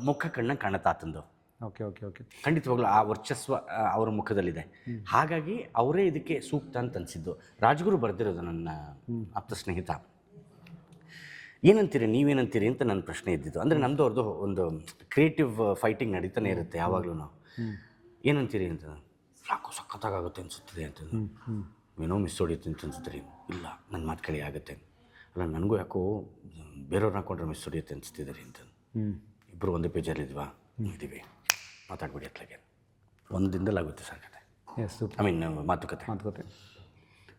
ಮುಖ ಕಣ್ಣ ಕಾಣುತ್ತಾತಂದು. ಓಕೆ ಓಕೆ ಓಕೆ ಖಂಡಿತವಾಗ್ಲೂ ಆ ವರ್ಚಸ್ವ ಅವರ ಮುಖದಲ್ಲಿದೆ. ಹಾಗಾಗಿ ಅವರೇ ಇದಕ್ಕೆ ಸೂಕ್ತ ಅಂತ ಅನಿಸಿದ್ದು. ರಾಜ್ಗುರು ಬರೆದಿರೋದು ನನ್ನ ಆಪ್ತ ಸ್ನೇಹಿತ. ಏನಂತೀರಿ, ನೀವೇನಂತೀರಿ ಅಂತ ನನ್ನ ಪ್ರಶ್ನೆ ಇದ್ದಿದ್ದು. ಅಂದರೆ ನಮ್ಮದು ಅವ್ರದ್ದು ಒಂದು ಕ್ರಿಯೇಟಿವ್ ಫೈಟಿಂಗ್ ನಡೀತಾನೆ ಇರುತ್ತೆ ಯಾವಾಗಲೂ. ನಾವು ಏನಂತೀರಿ ಅಂತ, ಯಾಕೋ ಸಖತ್ತಾಗುತ್ತೆ ಅನಿಸುತ್ತದೆ ಅಂತ, ಏನೋ ಮಿಸ್ ಹೊಡಿಯುತ್ತೆ ಅಂತ ಅನಿಸುತ್ತೀರಿ. ಇಲ್ಲ, ನನ್ನ ಮಾತು ಕೇಳಿ ಆಗುತ್ತೆ. ಅಲ್ಲ, ನನಗೂ ಯಾಕೋ ಬೇರೆಯವ್ರನ್ನ ಹಾಕೊಂಡ್ರೆ ಮಿಸ್ ಹೊಡಿಯುತ್ತೆ ಅನಿಸ್ತಿದ್ದೀರಿ ಅಂತ. ಇಬ್ಬರು ಒಂದೇ ಪೇಜಲ್ಲಿದ್ವಾ? ಇದ್ದೀವಿ, ಮಾತಾಡ್ಬಿಡಿ ಅತ್ಲಾಗೆ. ಒಂದು ದಿನದಲ್ಲಾಗುತ್ತೆ ಸರ್ ಕತೆ. ಎಸ್, ಐ ಮೀನ್ ಮಾತುಕತೆ.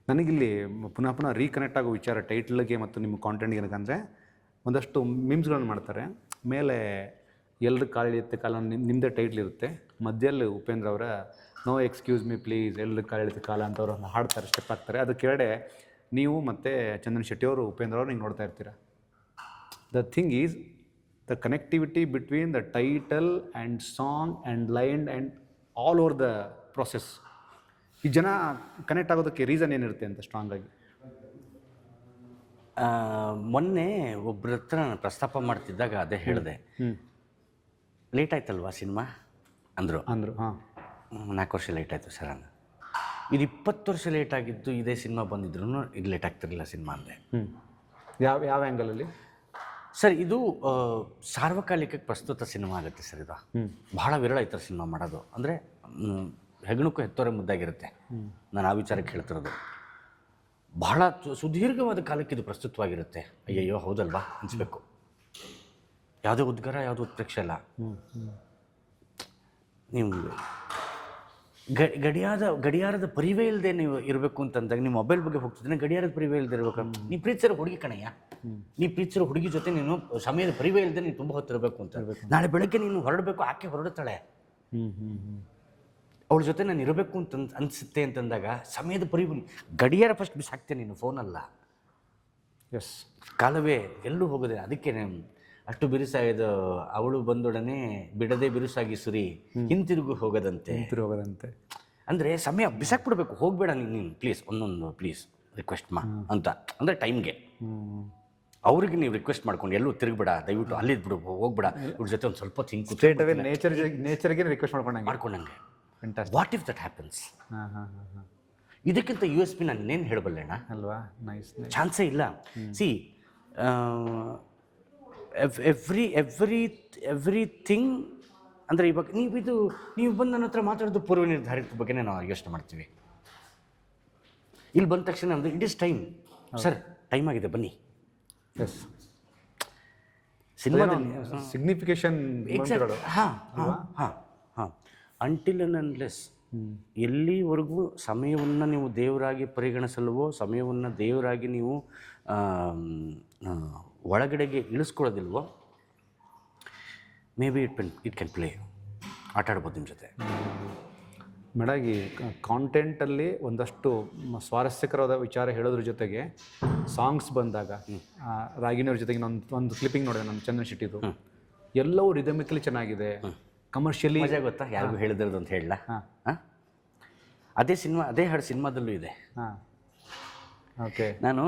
ನನಗಿಲ್ಲಿ ಪುನಃ ರೀಕನೆಕ್ಟ್ ಆಗೋ ವಿಚಾರ ಟೈಟ್ಲ್ಗೆ ಮತ್ತು ನಿಮ್ಮ ಕಾಂಟೆಂಟ್ಗೆ ಏನಕ್ಕಂದರೆ, ಒಂದಷ್ಟು ಮಿಮ್ಸ್ಗಳನ್ನು ಮಾಡ್ತಾರೆ. ಮೇಲೆ ಎಲ್ಲರ ಕಾಲು ಎಳಿಯುತ್ತೆ ಕಾಲ ನಿಮ್ಮದೇ ಟೈಟ್ಲ್ ಇರುತ್ತೆ. ಮಧ್ಯದಲ್ಲಿ ಉಪೇಂದ್ರ ಅವರ ನೋ ಎಕ್ಸ್ಕ್ಯೂಸ್ ಮೀ ಪ್ಲೀಸ್ ಎಲ್ಲರ ಕಾಲು ಎಳಿಯುತ್ತೆ ಕಾಲ ಅಂತ ಅವರು ಹಾಡ್ತಾರೆ, ಸ್ಟೆಪ್ ಹಾಕ್ತಾರೆ. ಅದು ಕೆಳಗಡೆ ನೀವು ಮತ್ತು ಚಂದನ್ ಶೆಟ್ಟಿ ಅವರು, ಉಪೇಂದ್ರ ಅವರು ನೀವು ನೋಡ್ತಾ ಇರ್ತೀರ. The thing is the connectivity between the title and song and line and all over the process. ಈ ಜನ ಕನೆಕ್ಟ್ ಆಗೋದಕ್ಕೆ ರೀಸನ್ ಏನಿರುತ್ತೆ ಅಂತ ಸ್ಟ್ರಾಂಗ್ ಆಗಿ? ಮೊನ್ನೆ ಒಬ್ಬರ ಹತ್ರ ನಾನು ಪ್ರಸ್ತಾಪ ಮಾಡ್ತಿದ್ದಾಗ ಅದೇ ಹೇಳಿದೆ. ಲೇಟ್ ಆಯ್ತಲ್ವಾ ಸಿನಿಮಾ ಅಂದರು. ಹಾಂ, 4 ವರ್ಷ ಲೇಟ್ ಆಯಿತು ಸರ್ ಅಂದ. ಇದು 20 ವರ್ಷ ಲೇಟ್ ಆಗಿದ್ದು ಇದೇ ಸಿನಿಮಾ ಬಂದಿದ್ರು ಇದು ಲೇಟ್ ಆಗ್ತಿರಲಿಲ್ಲ ಸಿನಿಮಾ ಅಂದೆ. ಯಾವ ಆ್ಯಂಗಲಲ್ಲಿ ಸರ್? ಇದು ಸಾರ್ವಕಾಲಿಕಕ್ಕೆ ಪ್ರಸ್ತುತ ಸಿನಿಮಾ ಆಗುತ್ತೆ ಸರ್. ಇದು ಬಹಳ ವಿರಳ ಈ ಥರ ಸಿನಿಮಾ ಮಾಡೋದು. ಅಂದರೆ ಹೆಗಣಕ್ಕೂ ಹೆತ್ತೋರೆ ಮುದ್ದಾಗಿರುತ್ತೆ. ನಾನು ಆ ವಿಚಾರಕ್ಕೆ ಹೇಳ್ತಿರೋದು. ಬಹಳ ಸುದೀರ್ಘವಾದ ಕಾಲಕ್ಕೆ ಇದು ಪ್ರಸ್ತುತವಾಗಿರುತ್ತೆ. ಅಯ್ಯಯ್ಯೋ ಹೌದಲ್ವಾ ಅನಿಸ್ಬೇಕು. ಯಾವುದೇ ಉದ್ಗಾರ, ಯಾವುದೋ ಉತ್ಪ್ರೇಕ್ಷೆ ಇಲ್ಲ. ನೀವು ಗಡಿಯಾರದ ಪರಿವೇ ಇಲ್ಲದೆ ನೀವು ಇರಬೇಕು ಅಂತಂದಾಗ, ನೀವು ಮೊಬೈಲ್ ಬಗ್ಗೆ ಹೋಗ್ತಿದ್ರೆ ಗಡಿಯಾರದ ಪರಿವೇ ಇಲ್ಲದೆ ಇರಬೇಕು. ನೀವು ಪ್ರೀತಿಸಿರೋ ಹುಡುಗಿ ಕಣಯ್ಯ, ನೀವು ಪ್ರೀತಿಸಿರೋ ಹುಡುಗಿ ಜೊತೆ ನೀನು ಸಮಯದ ಪರಿವೇ ಇಲ್ಲದೆ ನೀನು ತುಂಬ ಹೊತ್ತಿರಬೇಕು ಅಂತ. ನಾಳೆ ಬೆಳಗ್ಗೆ ನೀನು ಹೊರಡಬೇಕು, ಆಕೆ ಹೊರಡುತ್ತಾಳೆ, ಅವಳ ಜೊತೆ ನಾನು ಇರಬೇಕು ಅಂತ ಅನಿಸುತ್ತೆ ಅಂತಂದಾಗ ಸಮಯದ ಪರಿವು, ಗಡಿಯಾರ ಫಸ್ಟ್ ಬಿಸಾಕ್ತೇನೆ, ನೀನು ಫೋನಲ್ಲ. ಎಸ್, ಕಾಲವೇ ಎಲ್ಲೂ ಹೋಗೋದೆ. ಅದಕ್ಕೆ ಅಷ್ಟು ಬಿರುಸಾಗಿದ್ದು ಅವಳು ಬಂದೊಡನೆ ಬಿಡದೆ ಬಿರುಸಾಗಿ ಸುರಿ ಹಿಂತಿರುಗು ಹೋಗದಂತೆ. ಅಂದರೆ ಸಮಯ ಬಿಸಾಕ್ಬಿಡ್ಬೇಕು, ಹೋಗಬೇಡ ನೀನು ಪ್ಲೀಸ್, ಒಂದೊಂದು ಪ್ಲೀಸ್ ರಿಕ್ವೆಸ್ಟ್ ಅಂತ. ಅಂದರೆ ಟೈಮ್ಗೆ ಅವ್ರಿಗೆ ನೀವು ರಿಕ್ವೆಸ್ಟ್ ಮಾಡ್ಕೊಂಡು ಎಲ್ಲೂ ತಿರುಗಬೇಡ, ದಯವಿಟ್ಟು ಅಲ್ಲಿದ್ದು ಬಿಡು, ಹೋಗ್ಬೇಡ, ಇವ್ರ ಜೊತೆ ಒಂದು ಸ್ವಲ್ಪ ಥಿಂಕ್ ನೇಚರ್ಗೆ ರಿಕ್ವೆಸ್ಟ್ ಮಾಡ್ಕೊಂಡಂಗೆ. What if that happens? ಇದಕ್ಕಿಂತ USP ನಾನು ಇನ್ನೇನು ಹೇಳಬಲ್ಲೆಣ್ಣ ಅಲ್ವಾ? ನೈಸ್, ಚಾನ್ಸೇ ಇಲ್ಲ. ಸಿ ಎವ್ರಿಥಿಂಗ್ ಅಂದರೆ ಇವಾಗ ನೀವು ಬಂದು ನನ್ನ ಹತ್ರ ಮಾತಾಡೋದು ಪೂರ್ವ ನಿರ್ಧಾರಿತ ಬಗ್ಗೆನೇ ನಾವು ಯೋಚನೆ ಮಾಡ್ತೀವಿ. ಇಲ್ಲಿ ಬಂದ ತಕ್ಷಣ ನಮ್ಮದು it is time, sir time ಆಗಿದೆ ಬನ್ನಿ. ಎಸ್, ಸಿನಿಮಾದಲ್ಲಿ ಸಿಗ್ನಿಫಿಕೇಶನ್ ಹಾಂ ಹಾಂ ಹಾಂ ಹಾಂ ಅಂಟಿಲ್ ಆ್ಯಂಡ್ ಅನ್ಲೆಸ್ ಎಲ್ಲಿವರೆಗೂ ಸಮಯವನ್ನು ನೀವು ದೇವರಾಗಿ ಪರಿಗಣಿಸಲ್ವೋ, ಸಮಯವನ್ನು ದೇವರಾಗಿ ನೀವು ಒಳಗಡೆಗೆ ಇಳಿಸ್ಕೊಳ್ಳೋದಿಲ್ವೋ, maybe it can play, ಆಟ ಆಡ್ಬೋದು ನಿಮ್ಮ ಜೊತೆ. ಮೇಡಮ್, ಈ ಕಾಂಟೆಂಟಲ್ಲಿ ಒಂದಷ್ಟು ಸ್ವಾರಸ್ಯಕರವಾದ ವಿಚಾರ ಹೇಳೋದ್ರ ಜೊತೆಗೆ ಸಾಂಗ್ಸ್ ಬಂದಾಗ ರಾಗಿಣಿಯವ್ರ ಜೊತೆಗೆ ಒಂದು ಕ್ಲಿಪ್ಪಿಂಗ್ ನೋಡಿದೆ ನಮ್ಮ ಚಂದನ್ ಶೆಟ್ಟಿದು, ಎಲ್ಲವೂ ರಿದಮಿಕಲಿ ಚೆನ್ನಾಗಿದೆ, ಕಮರ್ಷಿಯಲಿ. ಮಜಾ ಗೊತ್ತಾ ಯಾರಿಗೂ ಹೇಳಿದ್ರದ್ದು ಅಂತ ಹೇಳಲ್ಲ? ಹಾಂ, ಅದೇ ಹಾಡು ಸಿನಿಮಾದಲ್ಲೂ ಇದೆ. ಹಾಂ, ಓಕೆ. ನಾನು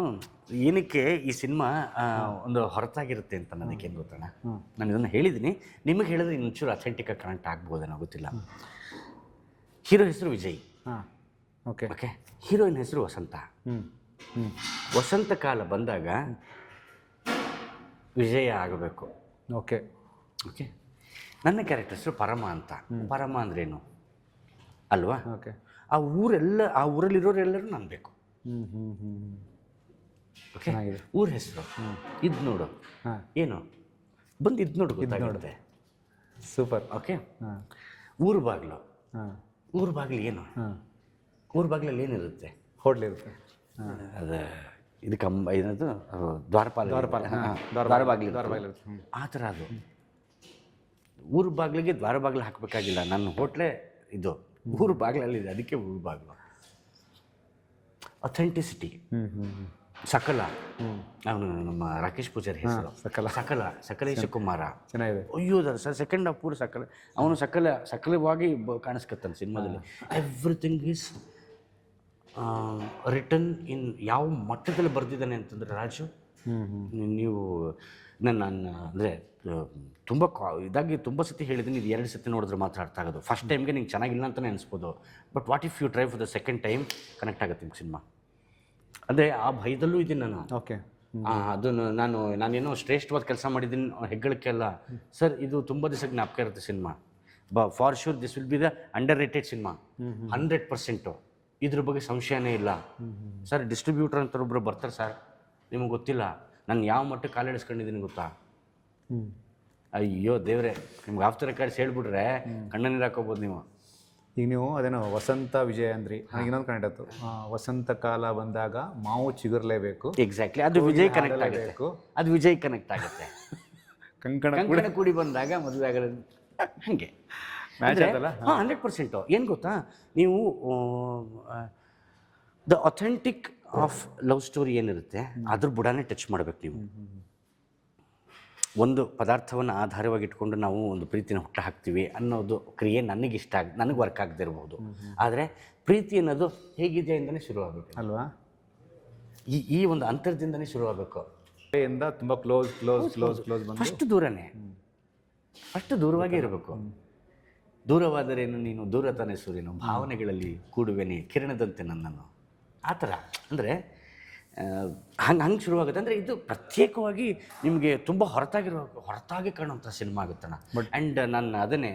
ಏನಕ್ಕೆ ಈ ಸಿನಿಮಾ ಒಂದು ಹೊರತಾಗಿರುತ್ತೆ ಅಂತ ನನಗೇನು ಗೊತ್ತಣ್ಣ, ನಾನು ಇದನ್ನು ಹೇಳಿದ್ದೀನಿ, ನಿಮಗೆ ಹೇಳಿದ್ರೆ ಇನ್ನೊಂಚೂರು ಅಥೆಂಟಿಕಾಗಿ ಕನೆಕ್ಟ್ ಆಗ್ಬೋದೇನೋ ಗೊತ್ತಿಲ್ಲ. ಹೀರೋ ಹೆಸರು ವಿಜಯ್. ಹಾಂ, ಓಕೆ ಓಕೆ. ಹೀರೋಯಿನ್ ಹೆಸರು ವಸಂತ. ವಸಂತ ಕಾಲ ಬಂದಾಗ ವಿಜಯ ಆಗಬೇಕು. Okay okay. ನನ್ನ ಕ್ಯಾರೆಕ್ಟರ್ ಹೆಸರು ಪರಮ ಅಂತ. ಪರಮ ಅಂದ್ರೇನು ಅಲ್ವಾ? ಓಕೆ. ಆ ಊರಲ್ಲಿರೋರೆಲ್ಲರೂ ನಾನು ಬೇಕು. ಓಕೆ. ಊರ ಹೆಸರು ಇದು ನೋಡು, ಏನು ಬಂದು ಇದು ನೋಡು, ಗೊತ್ತಾಗುತ್ತೆ. ಸೂಪರ್. ಓಕೆ. ಊರು ಬಾಗಿಲು. ಊರು ಬಾಗಿಲು ಏನು? ಊರು ಬಾಗಿಲಲ್ಲಿ ಏನಿರುತ್ತೆ? ಹೋಟ್ಲ್ ಇರುತ್ತೆ. ಅದು ಇದು ಏನದು ದ್ವಾರಪಾಲ ಆ ಥರ. ಅದು ಊರು ಬಾಗಿಲಿಗೆ ದ್ವಾರ ಬಾಗಿಲು ಹಾಕಬೇಕಾಗಿಲ್ಲ, ನನ್ನ ಹೋಟ್ಲೇ ಇದು ಊರು ಬಾಗಿಲಲ್ಲಿದೆ, ಅದಕ್ಕೆ ಊರು ಬಾಗಿಲು. ಅಥೆಂಟಿಸಿಟಿ. ಸಕಲ, ಅವನು ನಮ್ಮ ರಾಕೇಶ್ ಪೂಜಾರಿ ಹೆಸರು ಸಕಲೇಶ ಕುಮಾರ. ಚೆನ್ನಾಗಿದೆ. ಅಯ್ಯೋ ಸರ್, ಸೆಕೆಂಡ್ ಹಾಫ್ ಪೂರ ಅವನು ಸಕಲವಾಗಿ ಕಾಣಿಸ್ಕೊತಾನೆ ಸಿನಿಮಾದಲ್ಲಿ. ಎವ್ರಿಥಿಂಗ್ ಈಸ್ ರಿಟರ್ನ್ ಇನ್ ಯಾವ ಮಟ್ಟದಲ್ಲಿ ಬರೆದಿದ್ದಾನೆ ಅಂತಂದರೆ ರಾಜು, ನೀವು ನನ್ನ ಅಂದರೆ ತುಂಬ ಇದಾಗಿ ತುಂಬ ಸತಿ ಹೇಳಿದ್ದೀನಿ, ಇದು 2 ಸತಿ ನೋಡಿದ್ರೆ ಮಾತ್ರ ಅರ್ಥ ಆಗೋದು. ಫಸ್ಟ್ ಟೈಮ್ಗೆ ನಿಂಗೆ ಚೆನ್ನಾಗಿಲ್ಲ ಅಂತಲೇ ಅನಿಸ್ಬೋದು, but what if you try for the second time connect ಆಗುತ್ತೆ ನಿಮ್ಗೆ ಸಿನಿಮಾ. ಅದೇ ಆ ಭಯದಲ್ಲೂ ಇದ್ದೀನಿ ನಾನು. ಓಕೆ. ಅದನ್ನು ನಾನೇನೋ ಶ್ರೇಷ್ಠವಾದ ಕೆಲಸ ಮಾಡಿದ್ದೀನಿ ಹೆಗ್ಗಳಿಕೆಲ್ಲ. ಸರ್, ಇದು ತುಂಬ ದಿವಸ ಜ್ಞಾಪಕ ಇರುತ್ತೆ cinema. For sure this will be the under rated cinema 100%. ಇದ್ರ ಬಗ್ಗೆ ಸಂಶಯನೇ ಇಲ್ಲ ಸರ್. ಡಿಸ್ಟ್ರಿಬ್ಯೂಟರ್ ಅಂತ ಒಬ್ಬರು ಬರ್ತಾರೆ ಸರ್, ನಿಮಗೆ ಗೊತ್ತಿಲ್ಲ ನಾನು ಯಾವ ಮಟ್ಟಕ್ಕೆ ಕಾಲಿಡಿಸ್ಕೊಂಡಿದ್ದೀನಿ ಗೊತ್ತಾ? ಅಯ್ಯೋ ದೇವ್ರೆ, ನಿಮ್ಗೆ ಆಫ್ ದ ರೆಕಾರ್ಡ್ಸ್ ಹೇಳ್ಬಿಟ್ರೆ ಕಣ್ಣ ನೀರು ಹಾಕೋಬೋದು ನೀವು. ಈಗ ನೀವು ಅದೇನೋ ವಸಂತ ವಿಜಯ ಅಂದ್ರಿ, ನನಗೆ ಇನ್ನೊಂದು ಕನೆಕ್ಟ್ ಆಯ್ತು. ವಸಂತ ಕಾಲ ಬಂದಾಗ ಮಾವು ಚಿಗುರ್ಲೇಬೇಕು. ಎಕ್ಸಾಕ್ಟ್ಲಿ, ಅದು ವಿಜಯ್ ಕನೆಕ್ಟ್ ಆಗುತ್ತೆ. ಅದು ವಿಜಯ್ ಕನೆಕ್ಟ್ ಆಗುತ್ತೆ. ಕಂಕಣ ಕೂಡಿ ಬಂದಾಗ ಮದುವೆ ಆಗೋದು ಹಾಗೆ 100%. ಏನು ಗೊತ್ತಾ, ನೀವು the authentic of love story ಏನಿರುತ್ತೆ ಅದ್ರ ಬುಡಾನೇ ಟಚ್ ಮಾಡಬೇಕು ನೀವು. ಒಂದು ಪದಾರ್ಥವನ್ನು ಆಧಾರವಾಗಿ ಇಟ್ಕೊಂಡು ನಾವು ಒಂದು ಪ್ರೀತಿನ ಹುಟ್ಟು ಹಾಕ್ತೀವಿ ಅನ್ನೋದು ಕ್ರಿಯೆ ನನಗೆ ವರ್ಕ್ ಆಗದೆ ಇರ್ಬೋದು, ಆದರೆ ಪ್ರೀತಿ ಅನ್ನೋದು ಹೇಗಿದೆ ಅಂತಲೇ ಶುರುವಾಗಬೇಕು ಅಲ್ವಾ? ಈ ಒಂದು ಅಂತರದಿಂದನೇ ಶುರುವಾಗಬೇಕು. ತುಂಬ ಕ್ಲೋಸ್ ಅಷ್ಟು ದೂರನೇ, ಅಷ್ಟು ದೂರವಾಗೇ ಇರಬೇಕು. ದೂರವಾದರೇನು ನೀನು ದೂರತಾನೆ ಸೂರ್ಯನು, ಭಾವನೆಗಳಲ್ಲಿ ಕೂಡುವೆನೆ ಕಿರಣದಂತೆ ನನ್ನನ್ನು, ಆ ಥರ. ಅಂದರೆ ಹಂಗೆ ಶುರುವಾಗುತ್ತೆ. ಅಂದರೆ ಇದು ಪ್ರತ್ಯೇಕವಾಗಿ ನಿಮಗೆ ತುಂಬ ಹೊರತಾಗಿ ಕಾಣುವಂಥ ಸಿನಿಮಾ ಆಗುತ್ತಣ್ಣ. ಆ್ಯಂಡ್ ನಾನು ಅದನ್ನೇ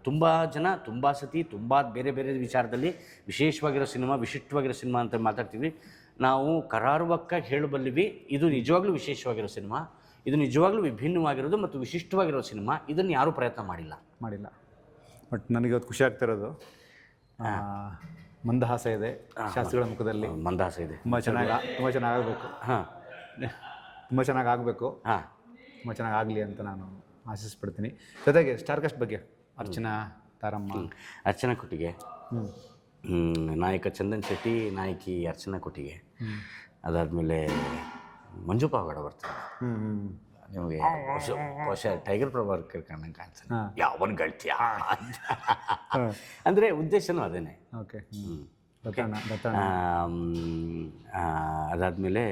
ತುಂಬ ಜನ ತುಂಬ ಸತಿ ತುಂಬ ಬೇರೆ ಬೇರೆ ವಿಚಾರದಲ್ಲಿ ವಿಶೇಷವಾಗಿರೋ ಸಿನಿಮಾ ಅಂತ ಮಾತಾಡ್ತೀವಿ. ನಾವು ಕರಾರುವಕ್ಕಾಗಿ ಹೇಳಬಲ್ಲಿವಿ, ಇದು ನಿಜವಾಗ್ಲೂ ವಿಶೇಷವಾಗಿರೋ ಸಿನಿಮಾ, ಇದು ನಿಜವಾಗ್ಲೂ ವಿಭಿನ್ನವಾಗಿರೋದು ಮತ್ತು ವಿಶಿಷ್ಟವಾಗಿರೋ ಸಿನಿಮಾ. ಇದನ್ನು ಯಾರೂ ಪ್ರಯತ್ನ ಮಾಡಿಲ್ಲ. ಬಟ್ ನನಗೆ ಇವತ್ತು ಖುಷಿ ಆಗ್ತಿರೋದು, ಮಂದಹಾಸ ಇದೆ ಶಾಸ್ತ್ರಿಗಳ ಮುಖದಲ್ಲಿ. ಮಂದಹಾಸ ಇದೆ. ತುಂಬ ಚೆನ್ನಾಗಬೇಕು. ಹಾಂ, ತುಂಬ ಚೆನ್ನಾಗಬೇಕು. ಹಾಂ, ತುಂಬ ಚೆನ್ನಾಗಾಗಲಿ ಅಂತ ನಾನು ಆಶಿಸ್ಪಡ್ತೀನಿ. ಜೊತೆಗೆ ಸ್ಟಾರ್ ಕಾಸ್ಟ್ ಬಗ್ಗೆ ಅರ್ಚನಾ, ತಾರಮ್ಮ, ಅರ್ಚನಾ ಕೊಟ್ಟಿಗೆ, ನಾಯಕ ಚಂದನ್ ಶೆಟ್ಟಿ, ನಾಯಕಿ ಅರ್ಚನಾ ಕೊಟ್ಟಿಗೆ, ಅದಾದಮೇಲೆ ಮಂಜು ಪಾವಗಡ ಬರ್ತಾರೆ. ನಿಮಗೆ ಹೊಸ ಟೈಗರ್ ಪ್ರಭಾಕರ್ ಕಣ್ಣಂಗೆ ಕಾಣಿಸ್ತಾನೆ, ಯಾವನ್ ಗೆಳ್ತೀಯಾ ಅಂದರೆ ಉದ್ದೇಶನೂ ಅದೇನೆ. ಓಕೆ. ಅದಾದಮೇಲೆ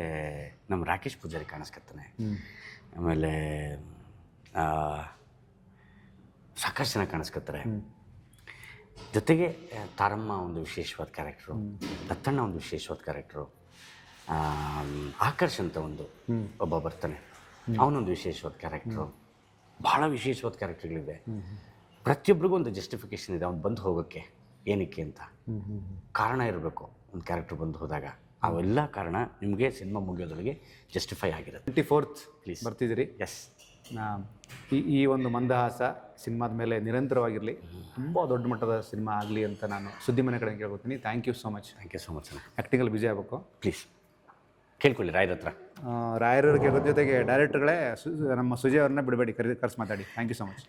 ನಮ್ಮ ರಾಕೇಶ್ ಪೂಜಾರಿ ಕಾಣಿಸ್ಕೊತಾನೆ. ಆಮೇಲೆ ಸಾಕಷ್ಟು ಜನ ಕಾಣಿಸ್ಕೊತಾರೆ. ಜೊತೆಗೆ ತಾರಮ್ಮ ಒಂದು ವಿಶೇಷವಾದ ಕ್ಯಾರೆಕ್ಟ್ರು, ದತ್ತಣ್ಣ ಒಂದು ವಿಶೇಷವಾದ ಕ್ಯಾರೆಕ್ಟ್ರು, ಆಕರ್ಷ್ ಅಂತ ಒಬ್ಬ ಬರ್ತಾನೆ, ಅವನೊಂದು ವಿಶೇಷವಾದ ಕ್ಯಾರೆಕ್ಟ್ರು. ಭಾಳ ವಿಶೇಷವಾದ ಕ್ಯಾರೆಕ್ಟರ್ಗಳಿವೆ. ಪ್ರತಿಯೊಬ್ಬರಿಗೂ ಒಂದು ಜಸ್ಟಿಫಿಕೇಷನ್ ಇದೆ ಅವ್ನು ಬಂದು ಹೋಗೋಕ್ಕೆ, ಏನಕ್ಕೆ ಅಂತ ಕಾರಣ ಇರಬೇಕು ಒಂದು ಕ್ಯಾರೆಕ್ಟರ್ ಬಂದು ಹೋದಾಗ. ಅವೆಲ್ಲ ಕಾರಣ ನಿಮಗೆ ಸಿನಿಮಾ ಮುಗಿಯೋದ್ರೊಳಗೆ ಜಸ್ಟಿಫೈ ಆಗಿರುತ್ತೆ. 24th Please. ಬರ್ತಿದ್ದೀರಿ. ಎಸ್, ಈ ಒಂದು ಮಂದಹಾಸ ಸಿನಿಮಾದ ಮೇಲೆ ನಿರಂತರವಾಗಿರಲಿ, ತುಂಬ ದೊಡ್ಡ ಮಟ್ಟದ ಸಿನಿಮಾ ಆಗಲಿ ಅಂತ ನಾನು ಸುದ್ದಿ ಮನೆ ಕಡೆ ಕೇಳ್ಕೊತೀನಿ. Thank you so much. Thank you so much sir. ಆ್ಯಕ್ಟಿಂಗಲ್ಲಿ ಬಿಜಿ ಆಗಬೇಕು. ಪ್ಲೀಸ್ ಕೇಳ್ಕೊಳ್ಳಿ ರಾಯರ ಹತ್ರ. ರಾಯರ ಜೊತೆಗೆ ಡೈರೆಕ್ಟರ್ಗಳೇ ನಮ್ಮ ಸುಜಯ್ ಅವ್ರನ್ನ ಬಿಡಬೇಡಿ, ಕರ್ಸಿ ಮಾತಾಡಿ. Thank you so much.